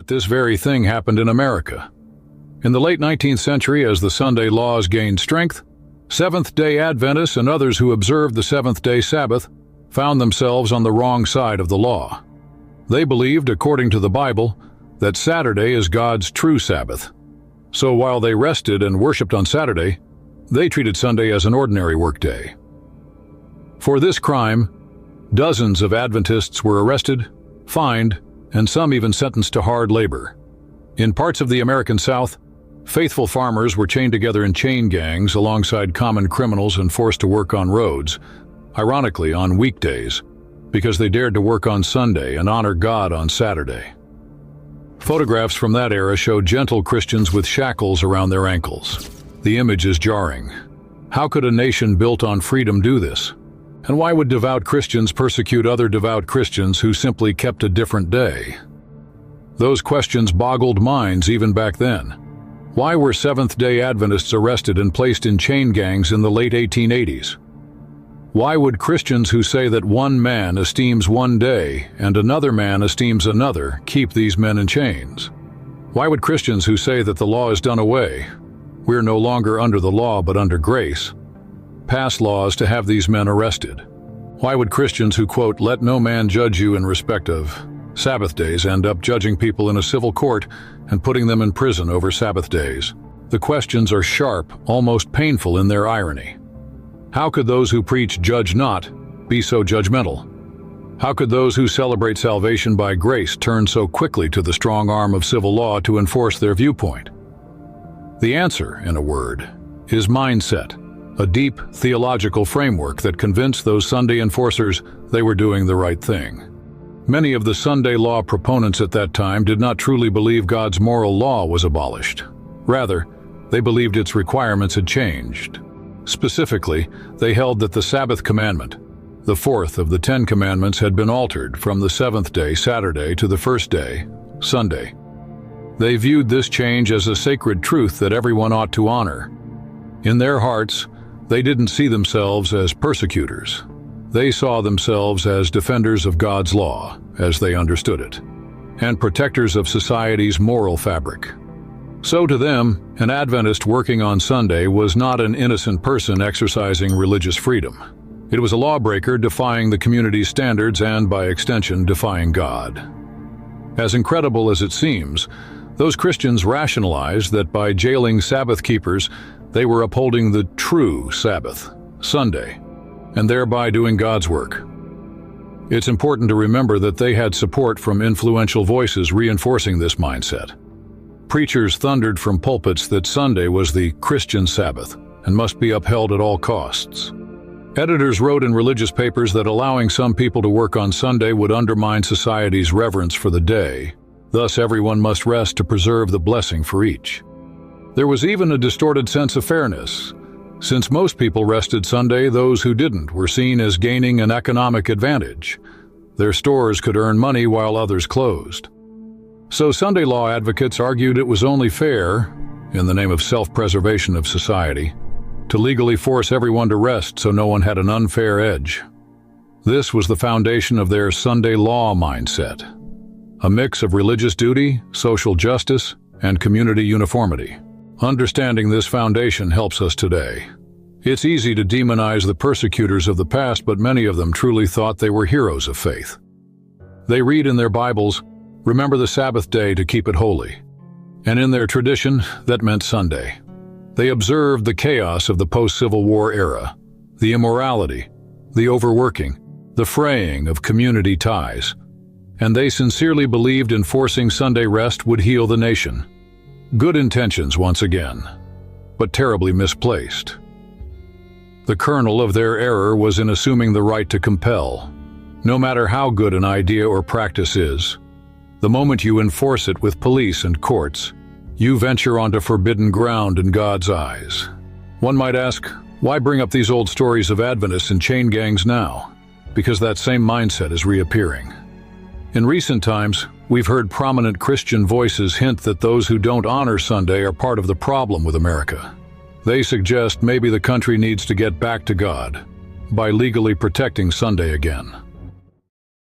this very thing happened in America. In the late 19th century, as the Sunday laws gained strength, Seventh Day Adventists and others who observed the Seventh Day Sabbath found themselves on the wrong side of the law. They believed, according to the Bible, that Saturday is God's true Sabbath. So while they rested and worshiped on Saturday, they treated Sunday as an ordinary workday. For this crime, dozens of Adventists were arrested, fined, and some even sentenced to hard labor. In parts of the American South, faithful farmers were chained together in chain gangs alongside common criminals and forced to work on roads, ironically on weekdays, because they dared to work on Sunday and honor God on Saturday. Photographs from that era show gentle Christians with shackles around their ankles. The image is jarring. How could a nation built on freedom do this? And why would devout Christians persecute other devout Christians who simply kept a different day? Those questions boggled minds even back then. Why were Seventh-day Adventists arrested and placed in chain gangs in the late 1880s? Why would Christians who say that one man esteems one day and another man esteems another keep these men in chains? Why would Christians who say that the law is done away, we're no longer under the law but under grace, pass laws to have these men arrested? Why would Christians who quote, "Let no man judge you in respect of Sabbath days," end up judging people in a civil court and putting them in prison over Sabbath days? The questions are sharp, almost painful in their irony. How could those who preach "judge not" be so judgmental? How could those who celebrate salvation by grace turn so quickly to the strong arm of civil law to enforce their viewpoint? The answer, in a word, is mindset, a deep theological framework that convinced those Sunday enforcers they were doing the right thing. Many of the Sunday law proponents at that time did not truly believe God's moral law was abolished. Rather, they believed its requirements had changed. Specifically, they held that the Sabbath commandment, the fourth of the 10 commandments, had been altered from the seventh day, Saturday, to the first day, Sunday. They viewed this change as a sacred truth that everyone ought to honor. In their hearts, they didn't see themselves as persecutors. They saw themselves as defenders of God's law, as they understood it, and protectors of society's moral fabric. So to them, an Adventist working on Sunday was not an innocent person exercising religious freedom. It was a lawbreaker defying the community's standards and, by extension, defying God. As incredible as it seems, those Christians rationalized that by jailing Sabbath keepers, they were upholding the true Sabbath, Sunday, and thereby doing God's work. It's important to remember that they had support from influential voices reinforcing this mindset. Preachers thundered from pulpits that Sunday was the Christian Sabbath and must be upheld at all costs. Editors wrote in religious papers that allowing some people to work on Sunday would undermine society's reverence for the day. Thus, everyone must rest to preserve the blessing for each. There was even a distorted sense of fairness. Since most people rested Sunday, those who didn't were seen as gaining an economic advantage. Their stores could earn money while others closed. So Sunday law advocates argued it was only fair, in the name of self-preservation of society, to legally force everyone to rest so no one had an unfair edge. This was the foundation of their Sunday law mindset, a mix of religious duty, social justice, and community uniformity. Understanding this foundation helps us today. It's easy to demonize the persecutors of the past, but many of them truly thought they were heroes of faith. They read in their Bibles, "Remember the Sabbath day to keep it holy." And in their tradition, that meant Sunday. They observed the chaos of the post-Civil War era, the immorality, the overworking, the fraying of community ties. And they sincerely believed enforcing Sunday rest would heal the nation. Good intentions once again, but terribly misplaced. The kernel of their error was in assuming the right to compel. No matter how good an idea or practice is, the moment you enforce it with police and courts, you venture onto forbidden ground in God's eyes. One might ask, why bring up these old stories of Adventists and chain gangs now? Because that same mindset is reappearing. In recent times, we've heard prominent Christian voices hint that those who don't honor Sunday are part of the problem with America. They suggest maybe the country needs to get back to God by legally protecting Sunday again.